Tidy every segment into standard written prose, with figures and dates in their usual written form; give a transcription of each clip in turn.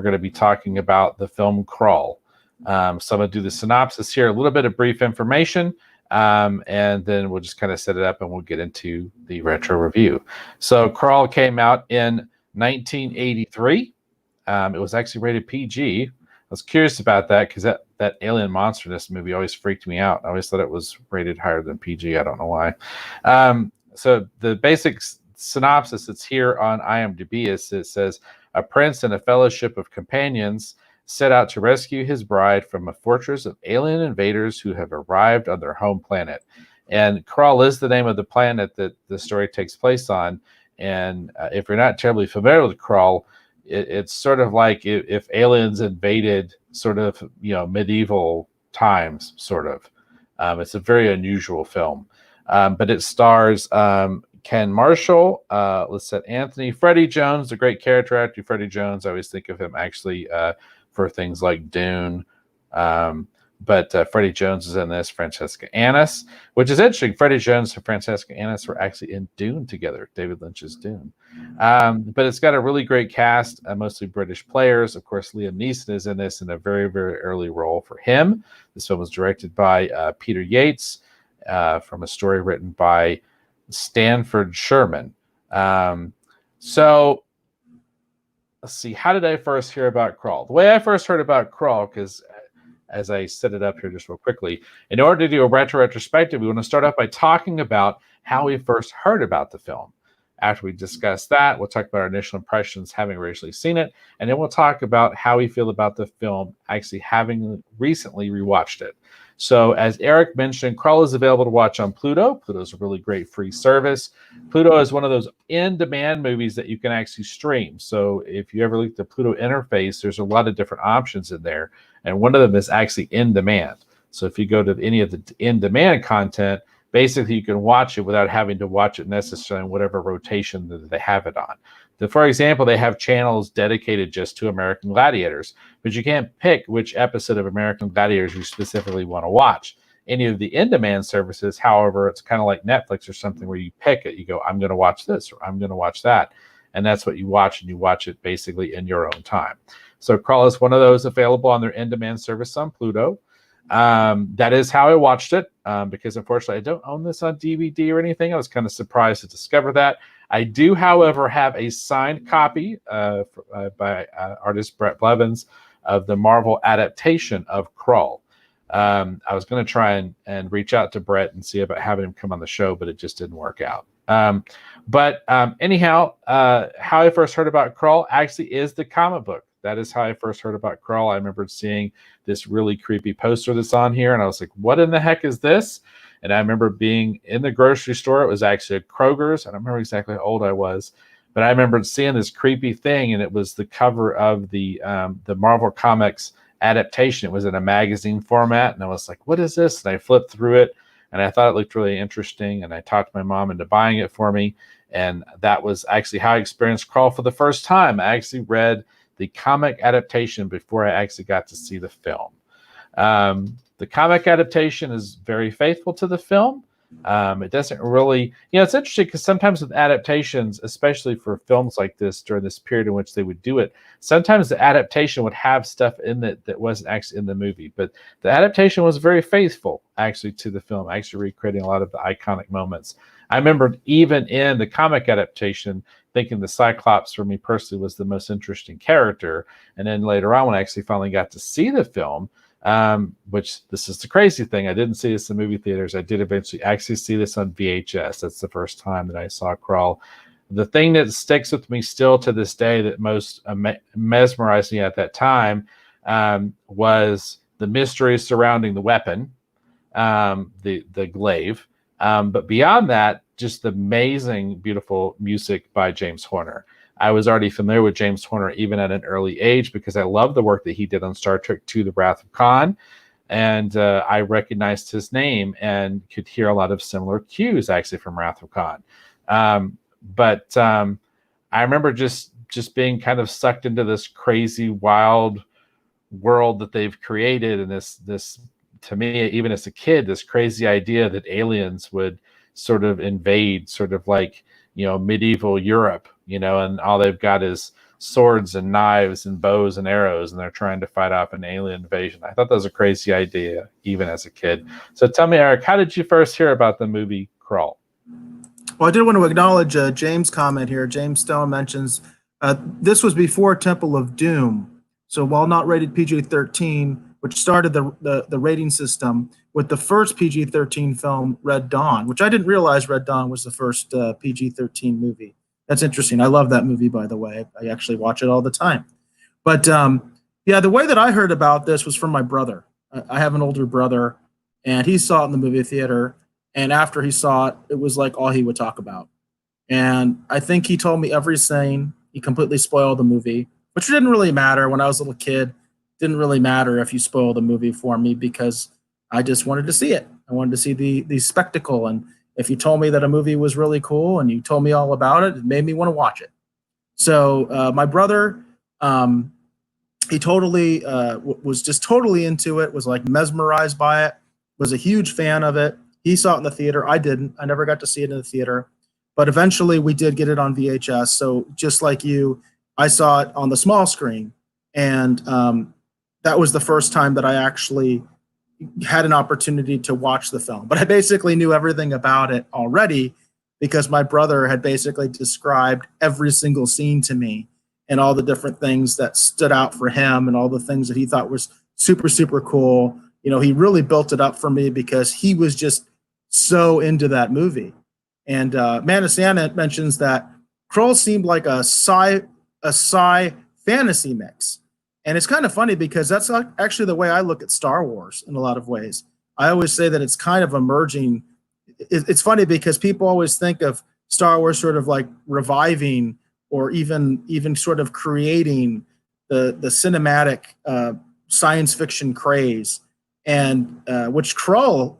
we're going to be talking about the film Krull. So I'm going to do the synopsis here, a little bit of brief information, and then we'll just kind of set it up and we'll get into the retro review. So Krull came out in 1983. It was actually rated PG. I was curious about that because that alien monster in this movie always freaked me out. I always thought it was rated higher than PG. I don't know why. So the basic synopsis that's here on IMDb is it says, a prince and a fellowship of companions set out to rescue his bride from a fortress of alien invaders who have arrived on their home planet. And Krull is the name of the planet that the story takes place on. And if you're not terribly familiar with Krull, it's sort of like if aliens invaded sort of, medieval times, sort of. It's a very unusual film. But it stars Ken Marshall, Anthony, Freddie Jones, the great character actor Freddie Jones. I always think of him actually for things like Dune. But Freddie Jones is in this, Francesca Annis, which is interesting. Freddie Jones and Francesca Annis were actually in Dune together, David Lynch's Dune. But it's got a really great cast, mostly British players. Of course, Liam Neeson is in this in a very, very early role for him. This film was directed by Peter Yates from a story written by Stanford Sherman. So let's see, how did I first hear about Krull? The way I first heard about Krull, because as I set it up here just real quickly, in order to do a retrospective, we want to start off by talking about how we first heard about the film. After we discuss that, we'll talk about our initial impressions having originally seen it, and then we'll talk about how we feel about the film actually having recently rewatched it. So as Eric mentioned, Krull is available to watch on Pluto. Pluto is a really great free service. Pluto is one of those in-demand movies that you can actually stream. So if you ever look at the Pluto interface, there's a lot of different options in there. And one of them is actually in demand. So if you go to any of the in-demand content, basically you can watch it without having to watch it necessarily in whatever rotation that they have it on. For example, they have channels dedicated just to American Gladiators, but you can't pick which episode of American Gladiators you specifically want to watch. Any of the in-demand services, however, it's kind of like Netflix or something where you pick it. You go, I'm going to watch this or I'm going to watch that. And that's what you watch, and you watch it basically in your own time. So Krull is one of those available on their in-demand service on Pluto. That is how I watched it, because unfortunately I don't own this on DVD or anything. I was kind of surprised to discover that. I do, however, have a signed copy by artist Brett Blevins of the Marvel adaptation of Krull. I was going to try and reach out to Brett and see about having him come on the show, but it just didn't work out. Anyhow, how I first heard about Krull actually is the comic book. That is how I first heard about Krull. I remember seeing this really creepy poster that's on here, and I was like, what in the heck is this? And I remember being in the grocery store. It was actually a Kroger's. I don't remember exactly how old I was, but I remember seeing this creepy thing, and it was the cover of the Marvel Comics adaptation. It was in a magazine format, and I was like, what is this? And I flipped through it, and I thought it looked really interesting, and I talked my mom into buying it for me, and that was actually how I experienced Krull for the first time. I actually read the comic adaptation before I actually got to see the film. The comic adaptation is very faithful to the film. It doesn't really, it's interesting because sometimes with adaptations, especially for films like this during this period in which they would do it, sometimes the adaptation would have stuff in it that wasn't actually in the movie. But the adaptation was very faithful actually to the film, actually recreating a lot of the iconic moments. I remember even in the comic adaptation thinking the Cyclops for me personally was the most interesting character. And then later on when I actually finally got to see the film, which this is the crazy thing, I didn't see this in movie theaters. I did eventually actually see this on VHS. That's the first time that I saw Krull. The thing that sticks with me still to this day that most mesmerized me at that time was the mystery surrounding the weapon, the glaive. But beyond that, just the amazing, beautiful music by James Horner. I was already familiar with James Horner even at an early age because I love the work that he did on Star Trek II, The Wrath of Khan. And I recognized his name and could hear a lot of similar cues actually from Wrath of Khan. But I remember just being kind of sucked into this crazy, wild world that they've created. And this, to me, even as a kid, this crazy idea that aliens would sort of invade sort of like, medieval Europe, and all they've got is swords and knives and bows and arrows, and they're trying to fight off an alien invasion. I thought that was a crazy idea, even as a kid. So tell me, Eric, how did you first hear about the movie Krull? Well, I did want to acknowledge James' comment here. James Stone mentions this was before Temple of Doom. So while not rated PG-13, which started the rating system with the first PG-13 film, Red Dawn, which I didn't realize Red Dawn was the first PG-13 movie. That's interesting. I love that movie, by the way. I actually watch it all the time. But yeah, the way that I heard about this was from my brother. I have an older brother, and he saw it in the movie theater. And after he saw it, it was like all he would talk about. And I think he told me every scene. He completely spoiled the movie, which didn't really matter when I was a little kid. Didn't really matter if you spoiled the movie for me because I just wanted to see it. I wanted to see the spectacle. And if you told me that a movie was really cool and you told me all about it, it made me want to watch it. So my brother, he totally was just totally into it, was like mesmerized by it, was a huge fan of it. He saw it in the theater. I didn't. I never got to see it in the theater. But eventually we did get it on VHS. So just like you, I saw it on the small screen. And that was the first time that I actually had an opportunity to watch the film. But I basically knew everything about it already because my brother had basically described every single scene to me and all the different things that stood out for him and all the things that he thought was super, super cool. You know, he really built it up for me because he was just so into that movie. And Man of Santa mentions that Krull seemed like a sci fantasy mix. And it's kind of funny because that's actually the way I look at Star Wars in a lot of ways. I always say that it's kind of emerging. It's funny because people always think of Star Wars sort of like reviving or even sort of creating the cinematic science fiction craze, and which Krull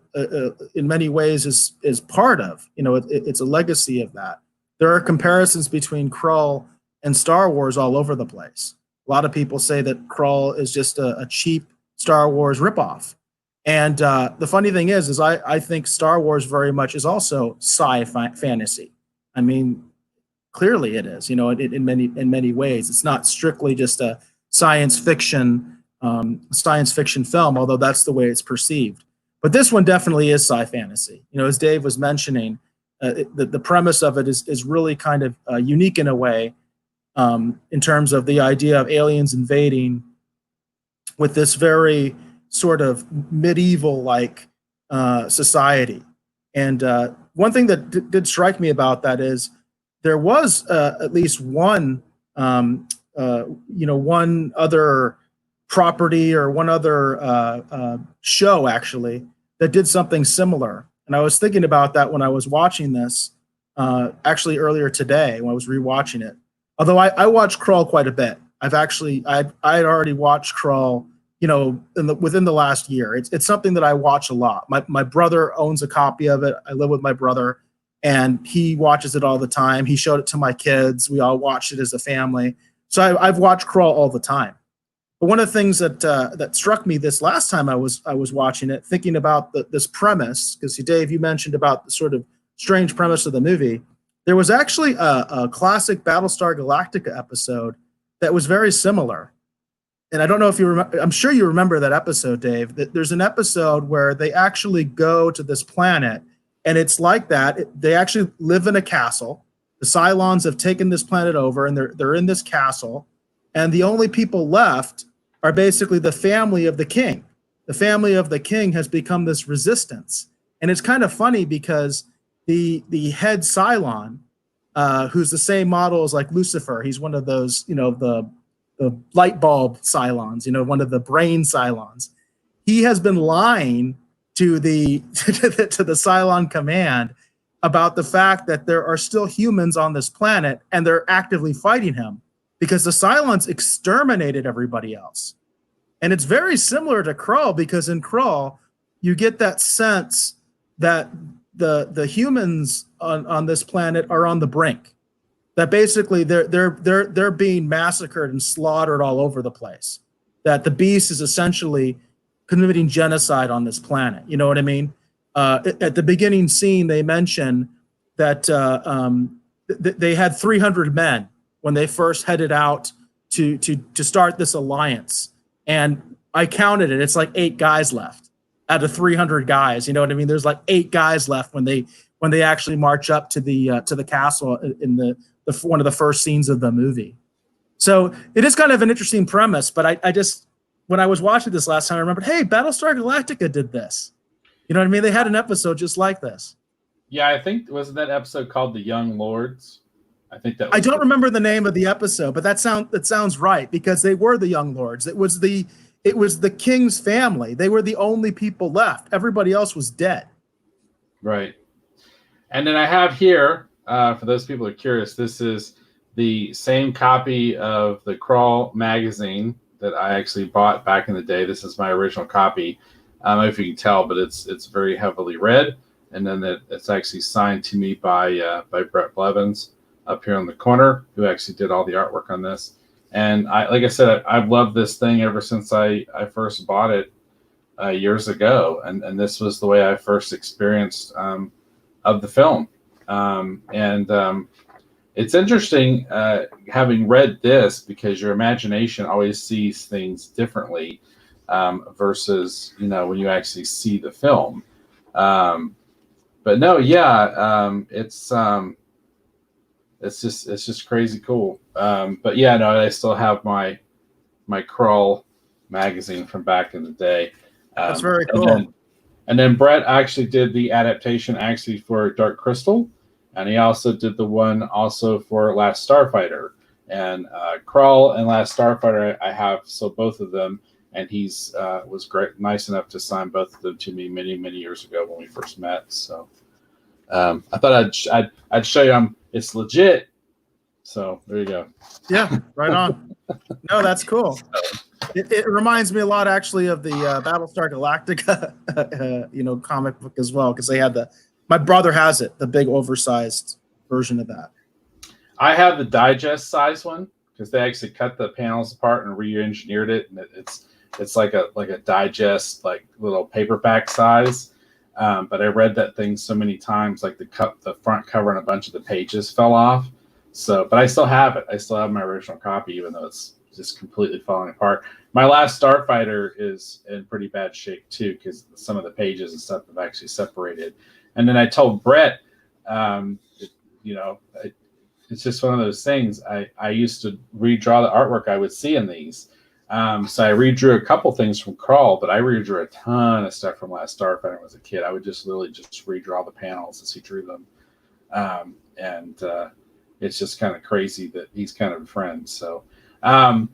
in many ways is part of. You know, it's a legacy of that. There are comparisons between Krull and Star Wars all over the place. A lot of people say that Krull is just a cheap Star Wars ripoff. And the funny thing is I think Star Wars very much is also sci-fi fantasy. I mean, clearly it is, you know, in many ways. It's not strictly just a science fiction film, although that's the way it's perceived. But this one definitely is sci fantasy. You know, as Dave was mentioning, the premise of it is really kind of unique in a way, in terms of the idea of aliens invading with this very sort of medieval-like society. And one thing that did strike me about that is there was at least one, one other property or one other show actually that did something similar. And I was thinking about that when I was watching this actually earlier today when I was rewatching it. Although I watch Krull quite a bit. I had already watched Krull, you know, within the last year. It's something that I watch a lot. My brother owns a copy of it. I live with my brother, and he watches it all the time. He showed it to my kids. We all watched it as a family. So I've watched Krull all the time. But one of the things that struck me this last time I was watching it, thinking about this premise, because Dave, you mentioned about the sort of strange premise of the movie. There was actually a classic Battlestar Galactica episode that was very similar. And I don't know if you remember, I'm sure you remember that episode, Dave. There's an episode where they actually go to this planet, and it's like that. They actually live in a castle. The Cylons have taken this planet over, and they're in this castle. And the only people left are basically the family of the king. The family of the king has become this resistance. And it's kind of funny because the head Cylon, who's the same model as like Lucifer, he's one of those, you know, the light bulb Cylons, you know, one of the brain Cylons. He has been lying to the to the Cylon command about the fact that there are still humans on this planet and they're actively fighting him because the Cylons exterminated everybody else. And it's very similar to Krull because in Krull, you get that sense that the humans on this planet are on the brink. That basically they're being massacred and slaughtered all over the place. That the beast is essentially committing genocide on this planet. You know what I mean? At the beginning scene, they mention that they had 300 men when they first headed out to start this alliance. And I counted it; it's like 8 guys left out of 300 guys. You know what I mean? There's like 8 guys left when they actually march up to the castle in the one of the first scenes of the movie. So it is kind of an interesting premise, but I just, when I was watching this last time, I remembered, hey, Battlestar Galactica did this. You know what I mean? They had an episode just like this. Yeah, I think, wasn't that episode called The Young Lords? I think that was I don't remember the name of the episode, but that sounds right, because they were the Young Lords. It was the king's family. They were the only people left. Everybody else was dead. Right. And then I have here, for those people who are curious, this is the same copy of the Krull magazine that I actually bought back in the day. This is my original copy. I don't know if you can tell, but it's very heavily read. And then it's actually signed to me by Brett Blevins up here in the corner, who actually did all the artwork on this. And like I said, I've loved this thing ever since I first bought it years ago. And this was the way I first experienced of the film. It's interesting having read this, because your imagination always sees things differently versus, when you actually see the film. But no, yeah, it's just crazy cool. But yeah, no, I still have my Krull magazine from back in the day. That's very cool. And then Brett actually did the adaptation actually for Dark Crystal. And he also did the one also for Last Starfighter. And Krull and Last Starfighter, I have, so both of them. And he's was nice enough to sign both of them to me many, many years ago when we first met. So I thought I'd show you it's legit. So there you go. Yeah, right on. No, that's cool. It reminds me a lot, actually, of the Battlestar Galactica, comic book as well, because they had my brother has it, the big oversized version of that. I have the digest size one, because they actually cut the panels apart and re-engineered it, and it's like a digest, like little paperback size. But I read that thing so many times, like the front cover and a bunch of the pages fell off. So, but I still have it. I still have my original copy, even though it's just completely falling apart. My Last Starfighter is in pretty bad shape too, because some of the pages and stuff have actually separated. And then I told Brett, it's just one of those things. I used to redraw the artwork I would see in these. So I redrew a couple things from Krull, but I redrew a ton of stuff from Last Starfighter when I was a kid. I would just literally just redraw the panels as he drew them. It's just kind of crazy that he's kind of a friend. So, no,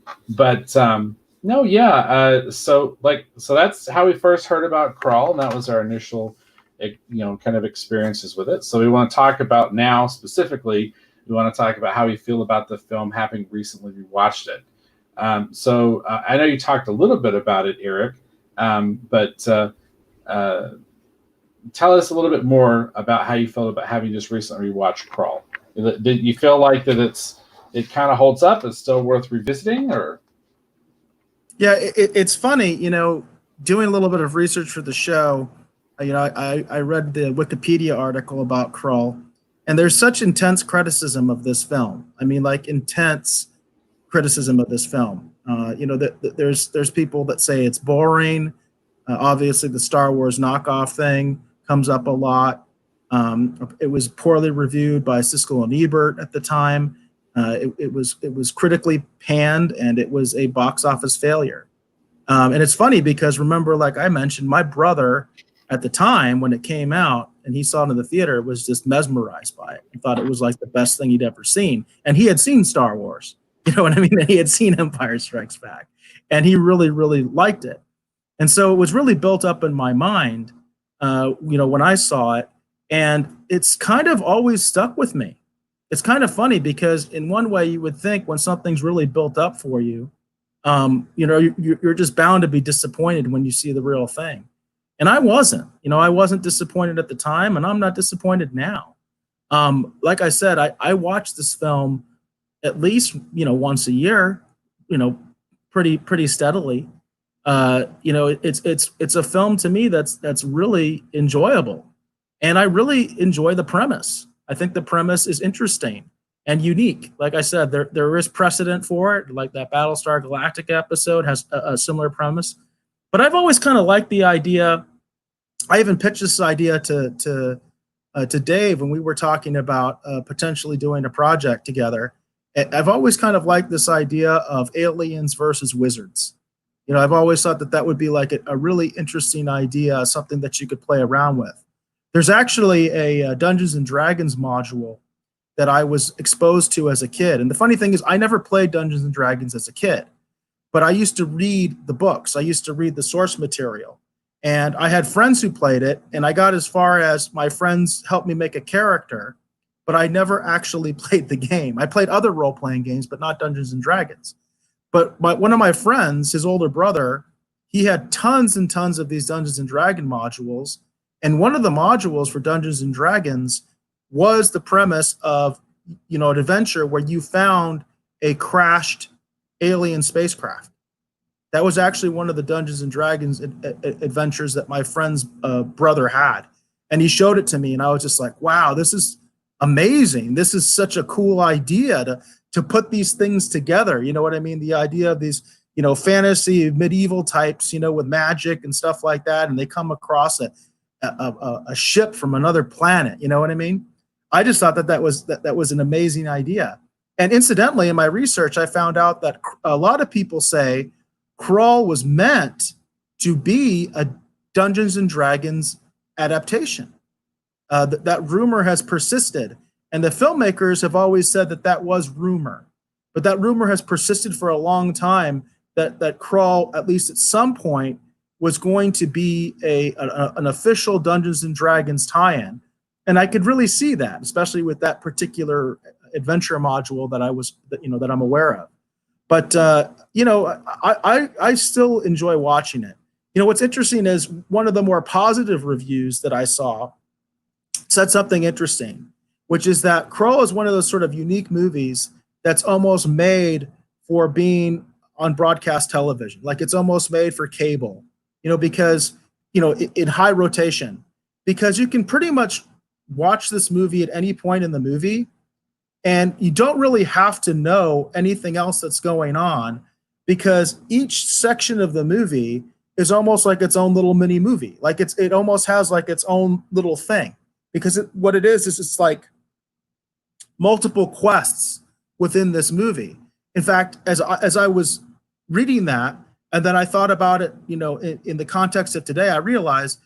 yeah. So that's how we first heard about Krull, and that was our initial, kind of experiences with it. So we want to talk about now specifically. We want to talk about how we feel about the film, having recently rewatched it. So I know you talked a little bit about it, Eric, but tell us a little bit more about how you felt about having just recently rewatched Krull. Did you feel like that it kind of holds up? It's still worth revisiting, or? Yeah, it's funny, doing a little bit of research for the show. I read the Wikipedia article about Krull, and there's such intense criticism of this film. I mean, like intense criticism of this film. There's people that say it's boring. Obviously, the Star Wars knockoff thing comes up a lot. It was poorly reviewed by Siskel and Ebert at the time. It was critically panned, and it was a box office failure. And it's funny because, remember, like I mentioned, my brother at the time when it came out and he saw it in the theater was just mesmerized by it. He thought it was like the best thing he'd ever seen. And he had seen Star Wars. You know what I mean? And he had seen Empire Strikes Back. And he really, really liked it. And so it was really built up in my mind, when I saw it. And it's kind of always stuck with me. It's kind of funny because in one way you would think when something's really built up for you, you're just bound to be disappointed when you see the real thing. And I wasn't. I wasn't disappointed at the time, and I'm not disappointed now. Like I said, I watch this film at least, once a year, pretty steadily. It's a film to me that's really enjoyable. And I really enjoy the premise. I think the premise is interesting. and unique. Like I said, there is precedent for it. Like that Battlestar Galactica episode has a similar premise. But I've always kind of liked the idea. I even pitched this idea to Dave when we were talking about potentially doing a project together. I've always kind of liked this idea of aliens versus wizards. You know, I've always thought that that would be like a really interesting idea, something that you could play around with. There's actually a Dungeons and Dragons module that I was exposed to as a kid. And the funny thing is, I never played Dungeons and Dragons as a kid, but I used to read the books. I used to read the source material. And I had friends who played it, and I got as far as my friends helped me make a character, but I never actually played the game. I played other role-playing games, but not Dungeons and Dragons. But one of my friends, his older brother, he had tons and tons of these Dungeons and Dragons modules. And one of the modules for Dungeons and Dragons was the premise of, you know, an adventure where you found a crashed alien spacecraft. That was actually one of the Dungeons and Dragons adventures that my friend's brother had. And he showed it to me, and I was just like, wow, this is amazing. This is such a cool idea to put these things together. You know what I mean? The idea of these, you know, fantasy medieval types, you know, with magic and stuff like that, and they come across a ship from another planet. You know what I mean? I just thought that that was an amazing idea. And incidentally, in my research, I found out that a lot of people say Krull was meant to be a Dungeons and Dragons adaptation. That rumor has persisted, and the filmmakers have always said that that was rumor, but that rumor has persisted for a long time. That Krull, at least at some point, was going to be an official Dungeons and Dragons tie-in, and I could really see that, especially with that particular adventure module that I'm aware of. But you know, I still enjoy watching it. You know, what's interesting is one of the more positive reviews that I saw said something interesting, which is that Krull is one of those sort of unique movies that's almost made for being on broadcast television. Like it's almost made for cable, you know, because, you know, in high rotation, because you can pretty much watch this movie at any point in the movie, and you don't really have to know anything else that's going on, because each section of the movie is almost like its own little mini movie. Like it almost has like its own little thing, because what it is it's like multiple quests within this movie. In fact, as I was reading that, and then I thought about it, you know, in the context of today, I realized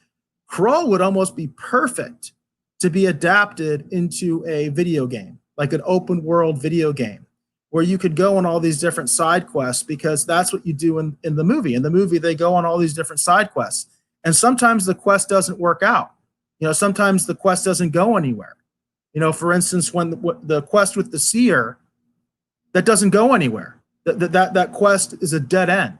Krull would almost be perfect to be adapted into a video game, like an open world video game, where you could go on all these different side quests, because that's what you do in the movie. In the movie, they go on all these different side quests. And sometimes the quest doesn't work out. You know, sometimes the quest doesn't go anywhere. You know, for instance, when the quest with the seer, that doesn't go anywhere. That quest is a dead end.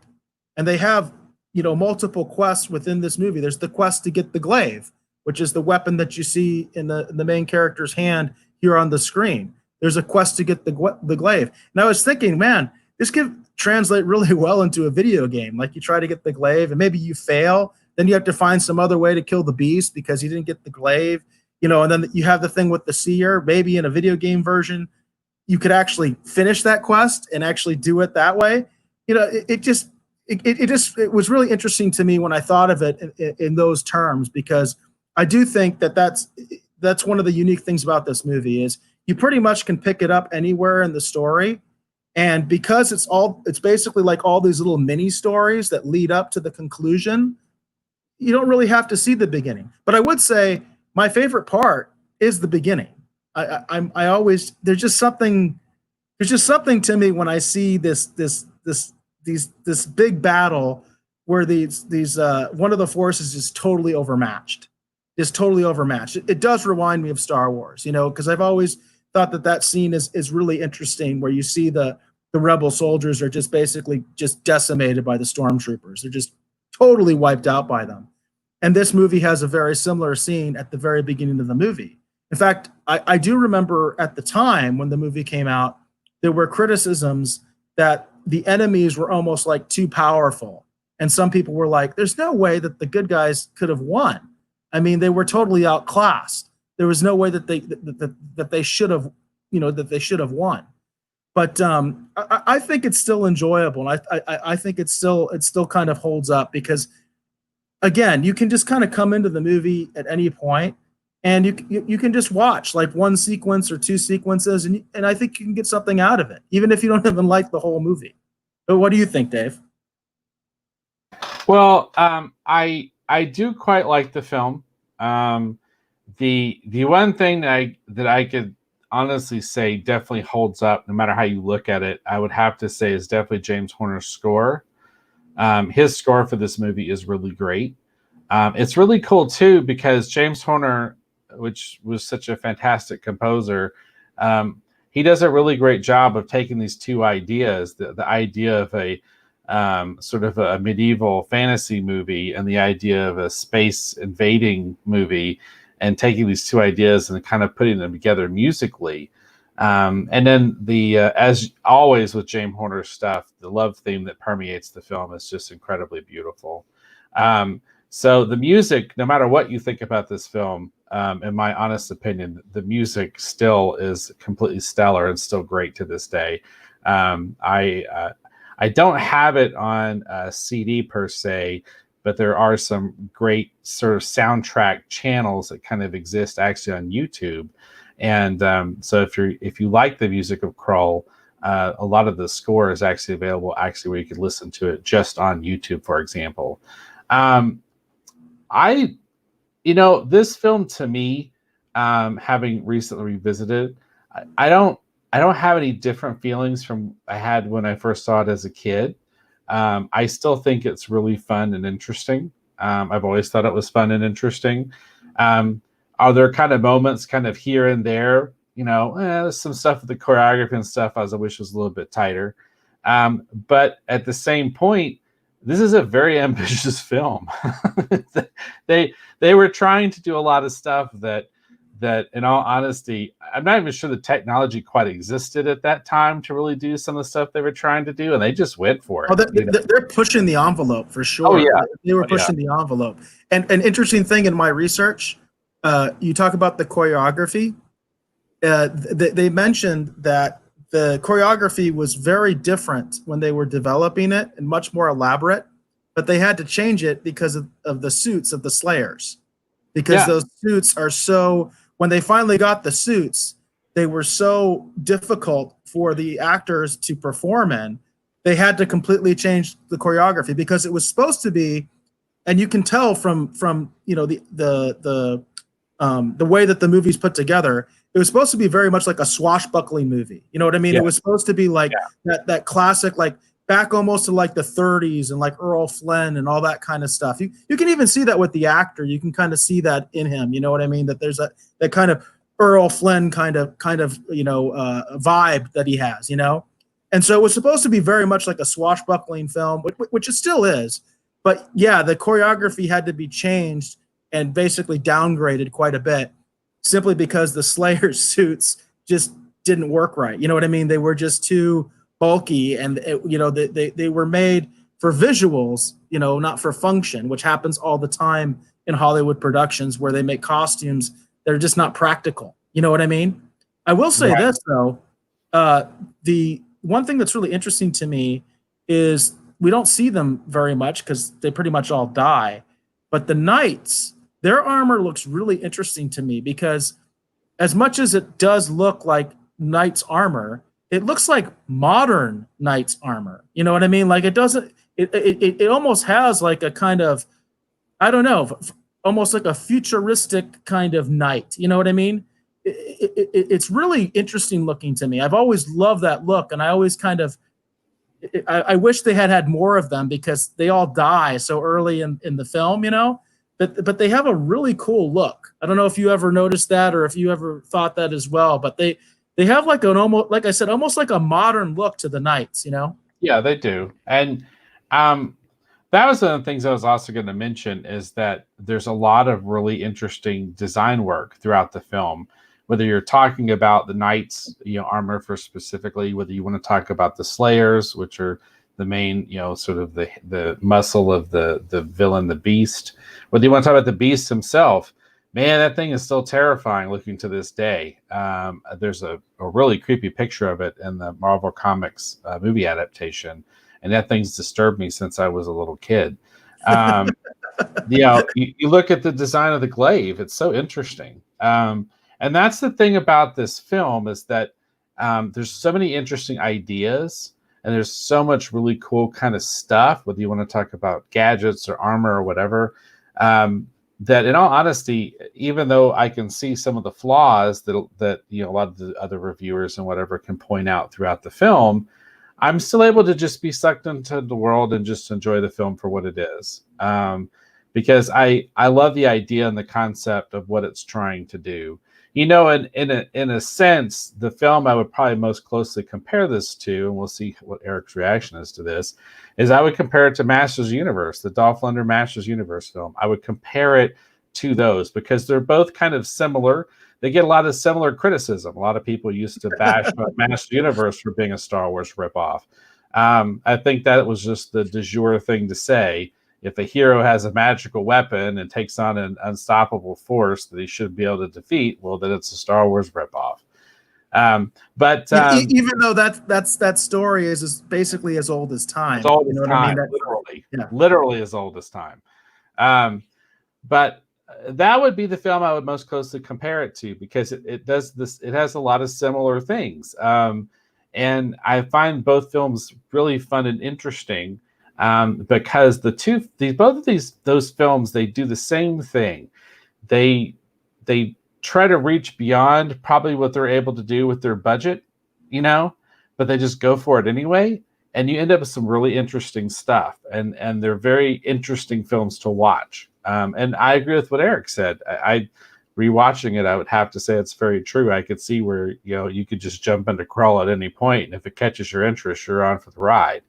And they have, you know, multiple quests within this movie. There's the quest to get the glaive, which is the weapon that you see in the main character's hand here on the screen. There's a quest to get the glaive. And I was thinking, man, this could translate really well into a video game. Like you try to get the glaive and maybe you fail. Then you have to find some other way to kill the beast because you didn't get the glaive, you know, and then you have the thing with the seer. Maybe in a video game version, you could actually finish that quest and actually do it that way. You know, it was really interesting to me when I thought of it in those terms, because I do think that that's one of the unique things about this movie is you pretty much can pick it up anywhere in the story. And because it's basically like all these little mini stories that lead up to the conclusion, you don't really have to see the beginning. But I would say my favorite part is the beginning. I always, there's just something to me when I see this big battle where these one of the forces is totally overmatched. It does remind me of Star Wars, you know, because I've always thought that scene is really interesting, where you see the rebel soldiers are just basically just decimated by the stormtroopers. They're just totally wiped out by them. And this movie has a very similar scene at the very beginning of the movie. In fact, I do remember at the time when the movie came out, there were criticisms that the enemies were almost like too powerful. And some people were like, there's no way that the good guys could have won. I mean, they were totally outclassed. There was no way that they should have that they should have won. But I think it's still enjoyable, and I think it still kind of holds up because, again, you can just kind of come into the movie at any point, and you can just watch like one sequence or two sequences, and I think you can get something out of it, even if you don't even like the whole movie. But what do you think, Dave? Well, I do quite like the film. The one thing that I could honestly say definitely holds up, no matter how you look at it, I would have to say is definitely James Horner's score. His score for this movie is really great. It's really cool too because James Horner, which was such a fantastic composer, he does a really great job of taking these two ideas, the idea of a sort of a medieval fantasy movie and the idea of a space invading movie, and taking these two ideas and kind of putting them together musically. And then as always with James Horner's stuff, the love theme that permeates the film is just incredibly beautiful. So the music, no matter what you think about this film, in my honest opinion, the music still is completely stellar and still great to this day. I don't have it on a CD per se, but there are some great sort of soundtrack channels that kind of exist actually on YouTube. And so if you like the music of Krull, a lot of the score is actually available where you could listen to it just on YouTube, for example. This film to me, having recently revisited, I don't have any different feelings from I had when I first saw it as a kid. I still think it's really fun and interesting. I've always thought it was fun and interesting. Are there kind of moments kind of here and there, there's some stuff with the choreography and stuff I wish was a little bit tighter. But at the same point, this is a very ambitious film. They were trying to do a lot of stuff that in all honesty, I'm not even sure the technology quite existed at that time to really do some of the stuff they were trying to do, and they just went for it. They're pushing the envelope for sure. Oh, yeah. They were pushing the envelope. And an interesting thing in my research, you talk about the choreography. They mentioned that the choreography was very different when they were developing it and much more elaborate, but they had to change it because of the suits of the Slayers. Because those suits are so, when they finally got the suits, they were so difficult for the actors to perform in. They had to completely change the choreography because it was supposed to be, and you can tell from the way that the movie's put together, it was supposed to be very much like a swashbuckling movie. You know what I mean? Yeah. It was supposed to be like that classic, like back almost to like the 30s and like Earl Flynn and all that kind of stuff. You can even see that with the actor. You can kind of see that in him. You know what I mean? That there's that kind of Earl Flynn kind of vibe that he has. And so it was supposed to be very much like a swashbuckling film, which it still is. But yeah, the choreography had to be changed and basically downgraded quite a bit, simply because the Slayers suits just didn't work right. You know what I mean? They were just too bulky, and they were made for visuals, not for function, which happens all the time in Hollywood productions where they make costumes that are just not practical. You know what I mean? I will say this though, the one thing that's really interesting to me is we don't see them very much because they pretty much all die, but the knights, their armor looks really interesting to me because as much as it does look like knights' armor, it looks like modern knights' armor. You know what I mean? Like it doesn't. It almost has like a kind of, I don't know, almost like a futuristic kind of knight. You know what I mean? It's really interesting looking to me. I've always loved that look, and I always kind of, I wish they had more of them because they all die so early in the film. But they have a really cool look. I don't know if you ever noticed that or if you ever thought that as well. But they have like an almost, like I said, almost like a modern look to the knights. Yeah, they do. And that was one of the things I was also going to mention is that there's a lot of really interesting design work throughout the film. Whether you're talking about the knights, armor for specifically, whether you want to talk about the Slayers, which are the main, sort of the muscle of the villain, the Beast, whether you want to talk about the Beast himself, Man, that thing is still terrifying looking to this day. There's a really creepy picture of it in the Marvel Comics movie adaptation, and that thing's disturbed me since I was a little kid. Um, you look at the design of the glaive; it's so interesting. And that's the thing about this film is that there's so many interesting ideas, and there's so much really cool kind of stuff. Whether you want to talk about gadgets or armor or whatever. That in all honesty, even though I can see some of the flaws that a lot of the other reviewers and whatever can point out throughout the film, I'm still able to just be sucked into the world and just enjoy the film for what it is. Because I love the idea and the concept of what it's trying to do. In a sense, the film I would probably most closely compare this to, and we'll see what Eric's reaction is to this, is I would compare it to Masters Universe, the Dolph Lundgren Masters Universe film. I would compare it to those because they're both kind of similar. They get a lot of similar criticism. A lot of people used to bash Masters Universe for being a Star Wars ripoff. I think that was just the de jour thing to say. If a hero has a magical weapon and takes on an unstoppable force that he should be able to defeat, well, then it's a Star Wars ripoff. Even though that story is basically as old as time. As old as time, literally. Yeah. Literally as old as time. But that would be the film I would most closely compare it to because it does this. It has a lot of similar things. And I find both films really fun and interesting. Because both of those films, they do the same thing. They try to reach beyond probably what they're able to do with their budget, but they just go for it anyway, and you end up with some really interesting stuff. And they're very interesting films to watch. And I agree with what Eric said. I rewatching it, I would have to say it's very true. I could see where you could just jump into Krull at any point, and if it catches your interest, you're on for the ride.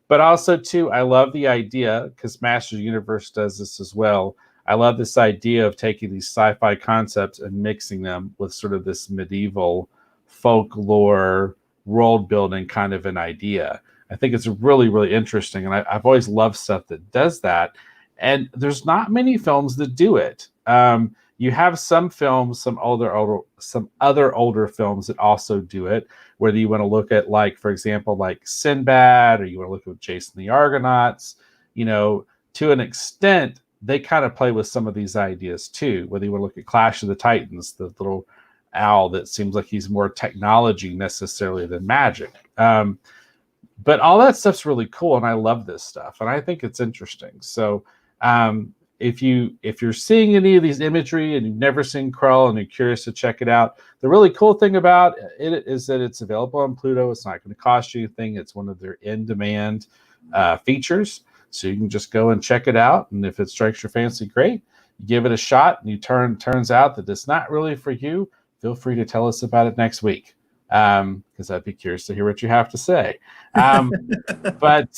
But also, too, I love the idea, because Masters Universe does this as well. I love this idea of taking these sci-fi concepts and mixing them with sort of this medieval folklore, world-building kind of an idea. I think it's really, really interesting, and I've always loved stuff that does that. And there's not many films that do it. You have some films, some other older films that also do it. Whether you want to look at, like, for example, like Sinbad, or you want to look at Jason the Argonauts, to an extent, they kind of play with some of these ideas too. Whether you want to look at Clash of the Titans, the little owl that seems like he's more technology necessarily than magic. But all that stuff's really cool, and I love this stuff, and I think it's interesting. So if you're seeing any of these imagery and you've never seen Krull and you're curious to check it out, the really cool thing about it is that it's available on Pluto. It's not going to cost you anything. It's one of their in-demand features, so you can just go and check it out. And if it strikes your fancy, great. You give it a shot, and turns out that it's not really for you. Feel free to tell us about it next week, because I'd be curious to hear what you have to say. But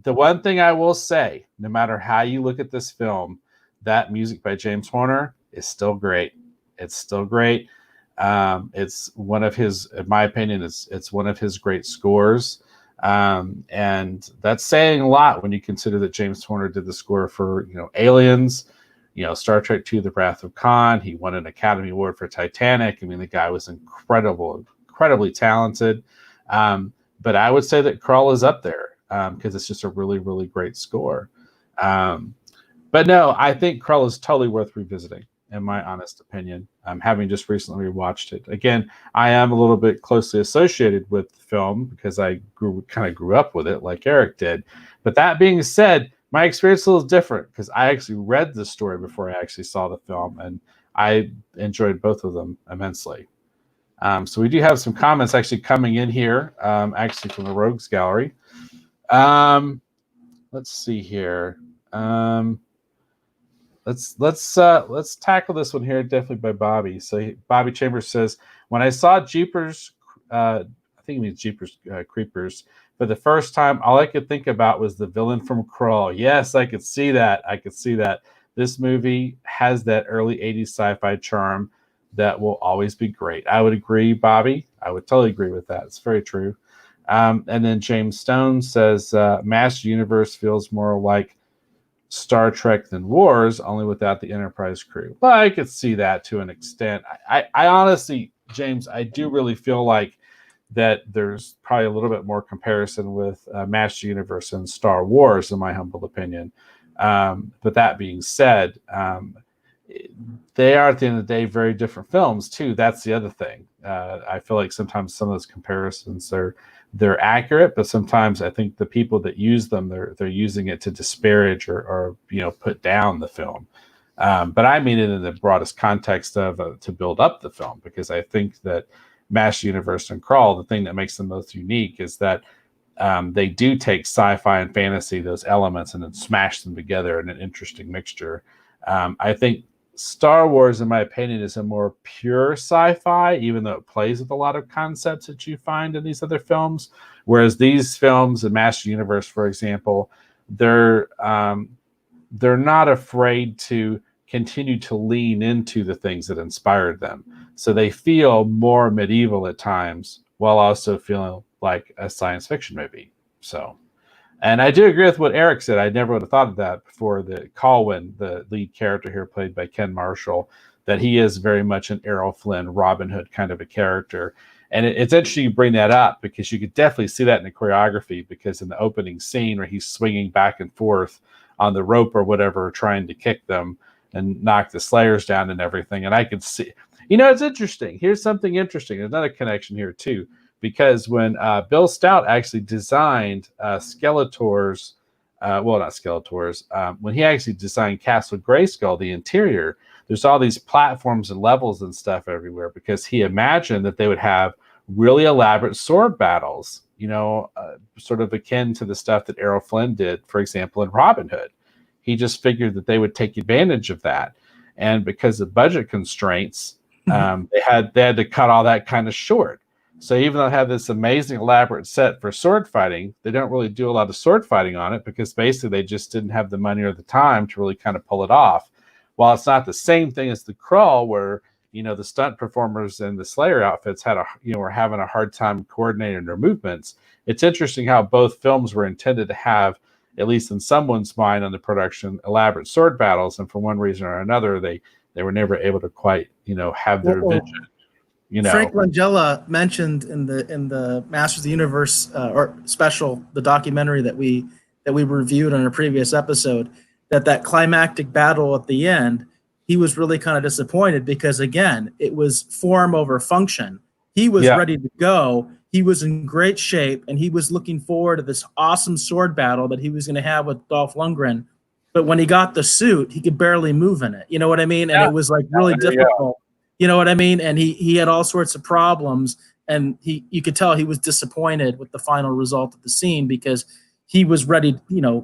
the one thing I will say, no matter how you look at this film, that music by James Horner is still great. It's still great. It's one of his, in my opinion, it's one of his great scores. And that's saying a lot when you consider that James Horner did the score for, Aliens, Star Trek II, The Wrath of Khan. He won an Academy Award for Titanic. I mean, the guy was incredibly talented. But I would say that Krull is up there because it's just a really, really great score. But no, I think Krull is totally worth revisiting, in my honest opinion. Having just recently rewatched it. Again, I am a little bit closely associated with the film because I grew up with it like Eric did. But that being said, my experience is a little different because I actually read the story before I actually saw the film, and I enjoyed both of them immensely. So we do have some comments actually coming in here, actually from the Rogues Gallery. Let's see here. Let's tackle this one here, definitely by Bobby. So Bobby Chambers says, when I saw Jeepers, I think he means Jeepers Creepers, for the first time, all I could think about was the villain from Krull. Yes, I could see that. This movie has that early 80s sci-fi charm that will always be great. I would agree, Bobby. I would totally agree with that. It's very true. And then James Stone says, Master Universe feels more like Star Trek than Wars, only without the Enterprise crew. But I could see that to an extent. I honestly, James, I do really feel like that there's probably a little bit more comparison with Master Universe and Star Wars, in my humble opinion. But that being said, they are at the end of the day very different films too. That's the other thing. I feel like sometimes some of those comparisons they're accurate, but sometimes I think the people that use them they're using it to disparage or put down the film. But I mean it in the broadest context of to build up the film, because I think that Master Universe and Krull, the thing that makes them most unique is that they do take sci-fi and fantasy, those elements, and then smash them together in an interesting mixture. I think Star Wars, in my opinion, is a more pure sci-fi, even though it plays with a lot of concepts that you find in these other films. Whereas these films, and Master Universe, for example, they're not afraid to continue to lean into the things that inspired them. So they feel more medieval at times while also feeling like a science fiction movie. So, and I do agree with what Eric said. I never would have thought of that before. The Colwyn, the lead character here, played by Ken Marshall, that he is very much an Errol Flynn, Robin Hood kind of a character. And it's interesting you bring that up, because you could definitely see that in the choreography, because in the opening scene where he's swinging back and forth on the rope or whatever, trying to kick them and knock the Slayers down and everything. And I could see, it's interesting. Here's something interesting. There's another connection here too, because when Bill Stout actually designed Skeletor's, not Skeletor's, when he actually designed Castle Grayskull, the interior, there's all these platforms and levels and stuff everywhere, because he imagined that they would have really elaborate sword battles, sort of akin to the stuff that Errol Flynn did, for example, in Robin Hood. He just figured that they would take advantage of that. And because of budget constraints, they had to cut all that kind of short. So even though they have this amazing elaborate set for sword fighting, they don't really do a lot of sword fighting on it, because basically they just didn't have the money or the time to really kind of pull it off. While it's not the same thing as the Krull, where the stunt performers and the Slayer outfits were having a hard time coordinating their movements. It's interesting how both films were intended to have, at least in someone's mind on the production, elaborate sword battles, and for one reason or another, they were never able to quite have their vision. Frank Langella mentioned in the Masters of the Universe or special, the documentary that we reviewed on a previous episode, that climactic battle at the end, he was really kind of disappointed, because again, it was form over function. He was ready to go. He was in great shape, and he was looking forward to this awesome sword battle that he was going to have with Dolph Lundgren. But when he got the suit, he could barely move in it. You know what I mean? And it was like really difficult. You know what I mean? And he had all sorts of problems, and you could tell he was disappointed with the final result of the scene, because he was ready.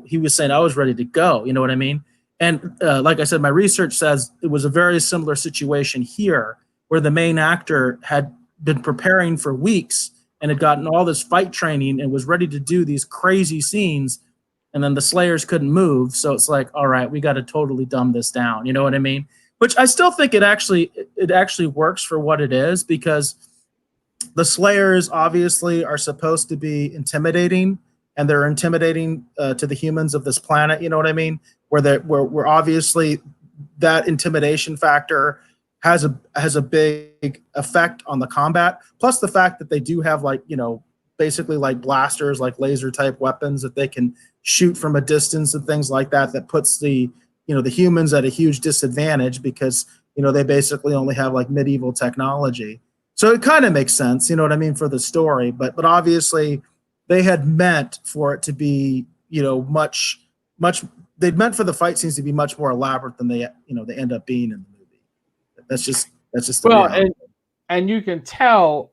He was saying, I was ready to go. You know what I mean? And like I said, my research says it was a very similar situation here, where the main actor had been preparing for weeks and had gotten all this fight training and was ready to do these crazy scenes. And then the Slayers couldn't move. So it's like, all right, we got to totally dumb this down. You know what I mean? Which I still think it actually works for what it is, because the Slayers obviously are supposed to be intimidating, and they're intimidating to the humans of this planet. You know what I mean? Where obviously that intimidation factor has a big effect on the combat. Plus the fact that they do have basically like blasters, like laser type weapons that they can shoot from a distance and things like that. That puts the humans at a huge disadvantage, because they basically only have like medieval technology. So it kind of makes sense, you know what I mean, for the story. But obviously they had meant for it to be much they'd meant for the fight scenes to be much more elaborate than they end up being in the movie. That's just the reality. And you can tell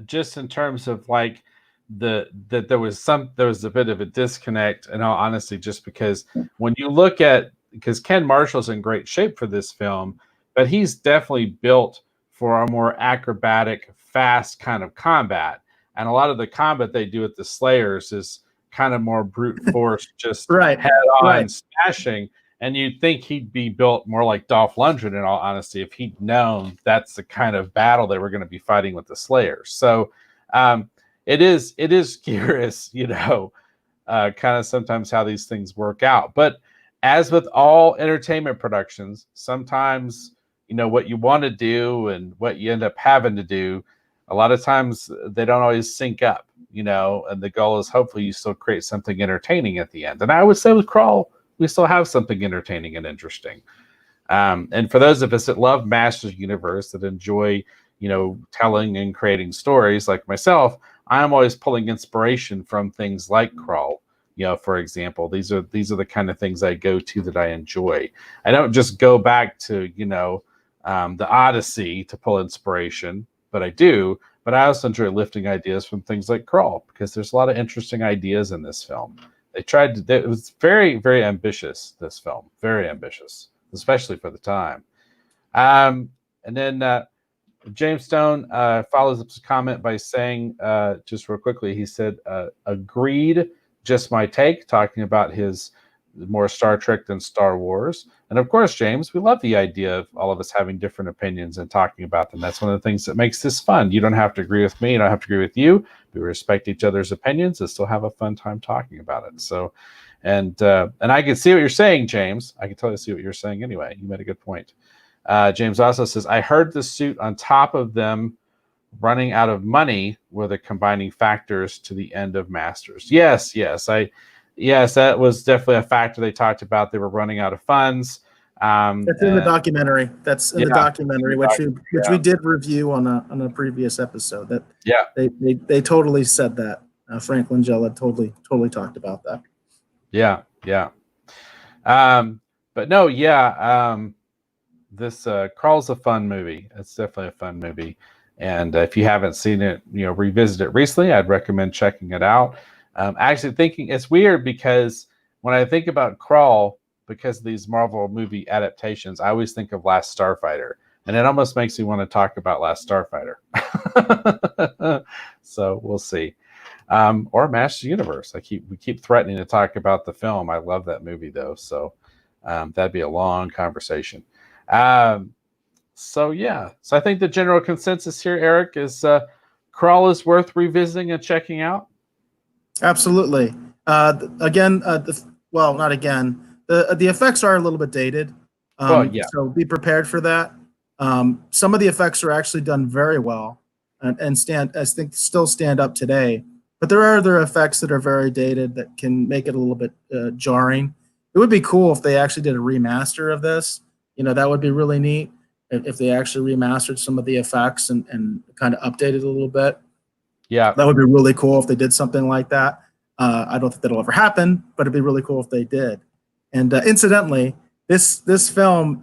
just in terms of like that there was a bit of a disconnect, in all honesty, just because when you look at, because Ken Marshall's in great shape for this film, but he's definitely built for a more acrobatic, fast kind of combat. And a lot of the combat they do with the Slayers is kind of more brute force, just head on smashing. And you'd think he'd be built more like Dolph Lundgren, in all honesty, if he'd known that's the kind of battle they were going to be fighting with the Slayers. So it is curious, kind of sometimes how these things work out. But as with all entertainment productions, sometimes, what you want to do and what you end up having to do, a lot of times they don't always sync up, and the goal is hopefully you still create something entertaining at the end. And I would say with Krull, we still have something entertaining and interesting. And for those of us that love Masters Universe, that enjoy, telling and creating stories like myself, I'm always pulling inspiration from things like Krull. For example, these are the kind of things I go to that I enjoy. I don't just go back to, the Odyssey to pull inspiration, but I do. But I also enjoy lifting ideas from things like Krull, because there's a lot of interesting ideas in this film. It was very, very ambitious, this film, very ambitious, especially for the time. And then James Stone follows up his comment by saying, just real quickly, he said, agreed, just my take, talking about his more Star Trek than Star Wars. And of course, James, we love the idea of all of us having different opinions and talking about them. That's one of the things that makes this fun. You don't have to agree with me. You don't have to agree with you. We respect each other's opinions and still have a fun time talking about it. So, and I can see what you're saying, James. I can totally see what you're saying anyway. You made a good point. James also says, I heard the suit on top of them running out of money were the combining factors to the end of Masters. Yes, that was definitely a factor they talked about. They were running out of funds. That's in the documentary. That's in the documentary, which we did review on a previous episode. That they totally said that. Frank Langella totally talked about that. Yeah. But no, this Krull's a fun movie. It's definitely a fun movie. And if you haven't seen it, revisit it recently, I'd recommend checking it out. Actually thinking it's weird because when I think about Krull, because of these Marvel movie adaptations, I always think of Last Starfighter. And it almost makes me want to talk about Last Starfighter. So we'll see. Or Masters Universe. We keep threatening to talk about the film. I love that movie though. So that'd be a long conversation. So I think the general consensus here, Eric, is Krull is worth revisiting and checking out. Absolutely. Again, not again. The effects are a little bit dated. So be prepared for that. Some of the effects are actually done very well and still stand up today. But there are other effects that are very dated that can make it a little bit jarring. It would be cool if they actually did a remaster of this. That would be really neat if they actually remastered some of the effects and kind of updated a little bit. Yeah, that would be really cool if they did something like that. I don't think that'll ever happen, but it'd be really cool if they did. And incidentally, this film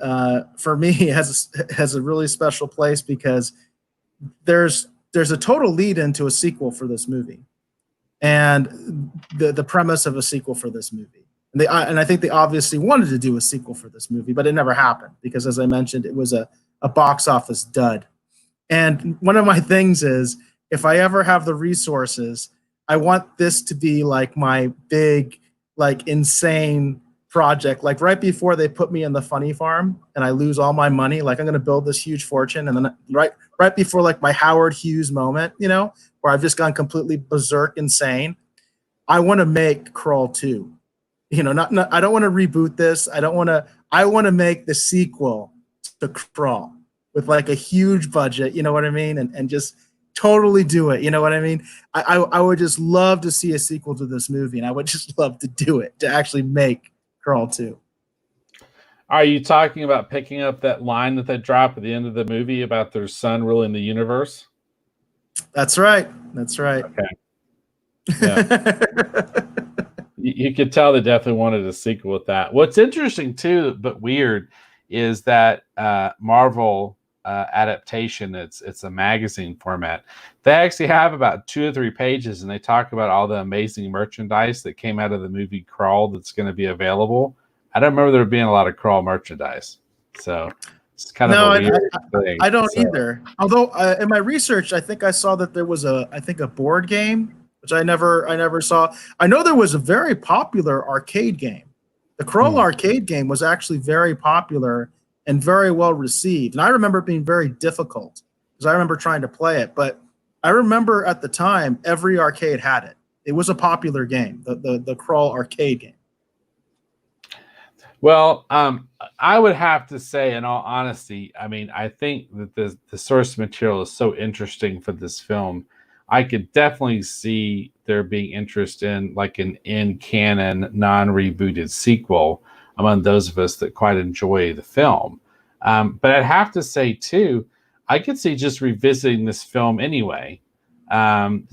for me has a really special place because there's a total lead into a sequel for this movie, and the premise of a sequel for this movie. And I think they obviously wanted to do a sequel for this movie, but it never happened because, as I mentioned, it was a box office dud. And one of my things is, if I ever have the resources, I want this to be like my big, like insane project. Like right before they put me in the funny farm and I lose all my money, like I'm going to build this huge fortune. And then right before like my Howard Hughes moment, where I've just gone completely berserk insane, I want to make Krull 2. I don't want to reboot this. I want to make the sequel to Krull with like a huge budget, you know what I mean? And just totally do it. You know what I mean? I would just love to see a sequel to this movie, and I would just love to do it, to actually make Krull 2. Are you talking about picking up that line that they drop at the end of the movie about their son ruling the universe? That's right. Okay. Yeah. You could tell they definitely wanted a sequel with that. What's interesting too, but weird, is that Marvel adaptation. It's a magazine format. They actually have about 2 or 3 pages, and they talk about all the amazing merchandise that came out of the movie Krull that's going to be available. I don't remember there being a lot of Krull merchandise, so it's kind of a weird thing. I don't either. Although in my research, I think I saw that there was a board game, which I never saw. I know there was a very popular arcade game. The Krull arcade game was actually very popular and very well received. And I remember it being very difficult because I remember trying to play it. But I remember at the time, every arcade had it. It was a popular game, the Krull arcade game. Well, I would have to say, in all honesty, I mean, I think that the source material is so interesting for this film. I could definitely see there being interest in like an in canon, non rebooted sequel among those of us that quite enjoy the film. But I'd have to say too, I could see just revisiting this film anyway,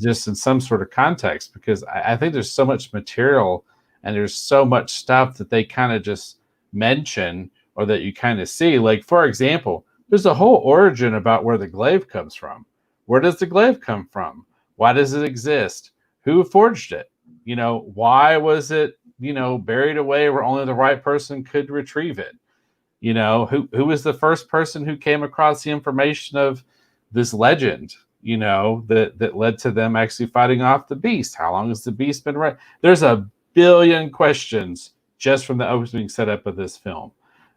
just in some sort of context, because I think there's so much material and there's so much stuff that they kind of just mention or that you kind of see. Like, for example, there's a whole origin about where the glaive comes from. Where does the glaive come from? Why does it exist? Who forged it? Why was it, buried away where only the right person could retrieve it? Who was the first person who came across the information of this legend, that led to them actually fighting off the beast? How long has the beast been right? There's a billion questions just from the opening setup of this film,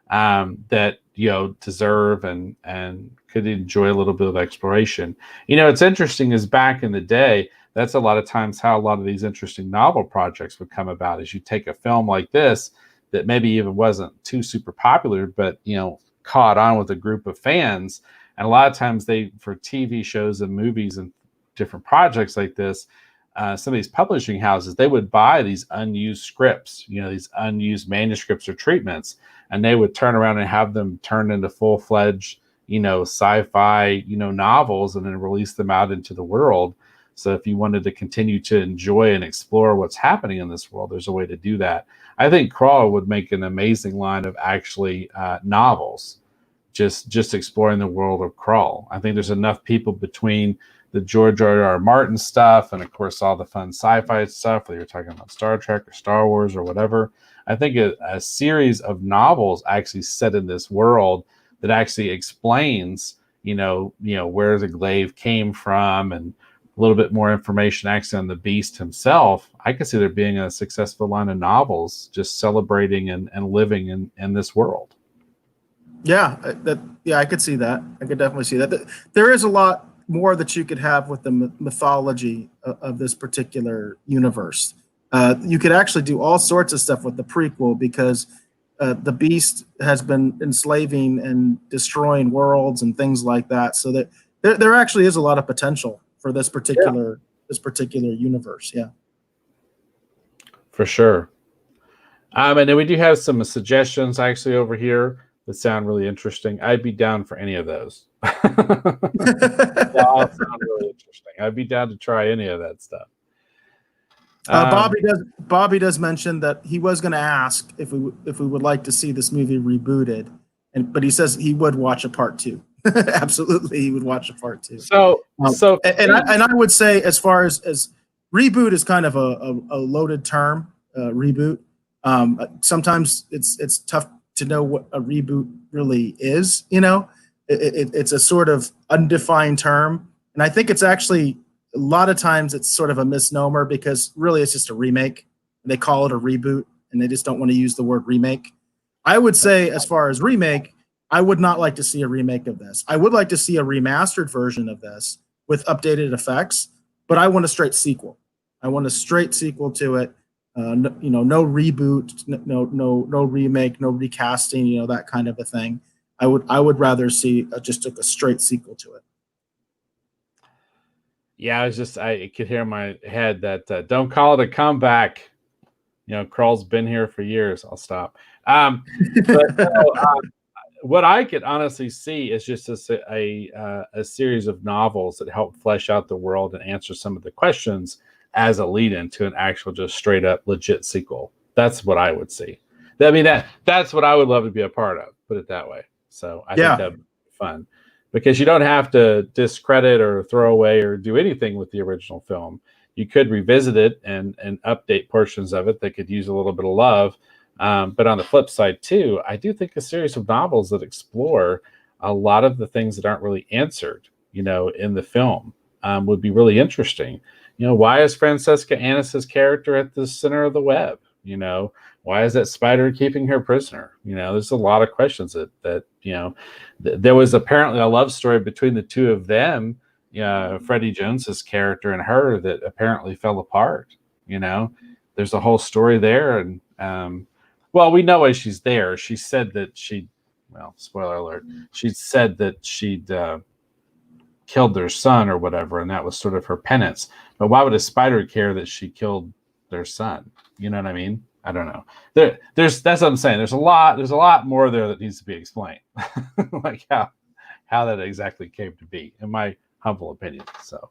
that deserve and could enjoy a little bit of exploration. It's interesting is back in the day, that's a lot of times how a lot of these interesting novel projects would come about, is you take a film like this that maybe even wasn't too super popular, but caught on with a group of fans. And a lot of times for TV shows and movies and different projects like this, some of these publishing houses, they would buy these unused scripts, these unused manuscripts or treatments, and they would turn around and have them turned into full-fledged, sci-fi, novels, and then release them out into the world. So if you wanted to continue to enjoy and explore what's happening in this world, there's a way to do that. I think Krull would make an amazing line of actually novels, just exploring the world of Krull. I think there's enough people between the George R.R. Martin stuff and, of course, all the fun sci-fi stuff, whether you're talking about Star Trek or Star Wars or whatever. I think a series of novels actually set in this world that actually explains, where the glaive came from and a little bit more information actually on the beast himself. I could see there being a successful line of novels just celebrating and living in this world. Yeah, I could see that. I could definitely see that. There is a lot more that you could have with the mythology of this particular universe. You could actually do all sorts of stuff with the prequel, because the beast has been enslaving and destroying worlds and things like that. So that there actually is a lot of potential for this particular universe. Yeah, for sure. And then we do have some suggestions actually over here that sound really interesting. I'd be down for any of those. They all sound really interesting. I'd be down to try any of that stuff. Bobby does mention that he was going to ask if we would like to see this movie rebooted, but he says he would watch a part 2. Absolutely, he would watch a part 2. I would say, as far as reboot is kind of a loaded term. Reboot. Sometimes it's tough to know what a reboot really is. It's a sort of undefined term, and I think it's actually a lot of times it's sort of a misnomer, because really it's just a remake. They call it a reboot, and they just don't want to use the word remake. I would say, as far as remake, I would not like to see a remake of this. I would like to see a remastered version of this with updated effects, but I want a straight sequel. I want a straight sequel to it. No reboot, no remake, no recasting, that kind of a thing. I would rather see just a straight sequel to it. Yeah, I could hear in my head that don't call it a comeback. Krull's been here for years. I'll stop. What I could honestly see is just a series of novels that help flesh out the world and answer some of the questions as a lead-in to an actual, just straight up legit sequel. That's what I would see. I mean, that's what I would love to be a part of. Put it that way. So I think that'd be fun, because you don't have to discredit or throw away or do anything with the original film. You could revisit it and update portions of it that could use a little bit of love. But on the flip side too, I do think a series of novels that explore a lot of the things that aren't really answered, in the film, would be really interesting. Why is Francesca Annis's character at the center of the web? Why is that spider keeping her prisoner? There's a lot of questions that there was apparently a love story between the two of them, Freddie Jones's character and her, that apparently fell apart. There's a whole story there, and Well, we know why she's there. She said that well, spoiler alert, she said that she'd killed their son or whatever, and that was sort of her penance. But why would a spider care that she killed their son? You know what I mean? I don't know. There's that's what I'm saying. There's a lot more there that needs to be explained, like how that exactly came to be, in my humble opinion. So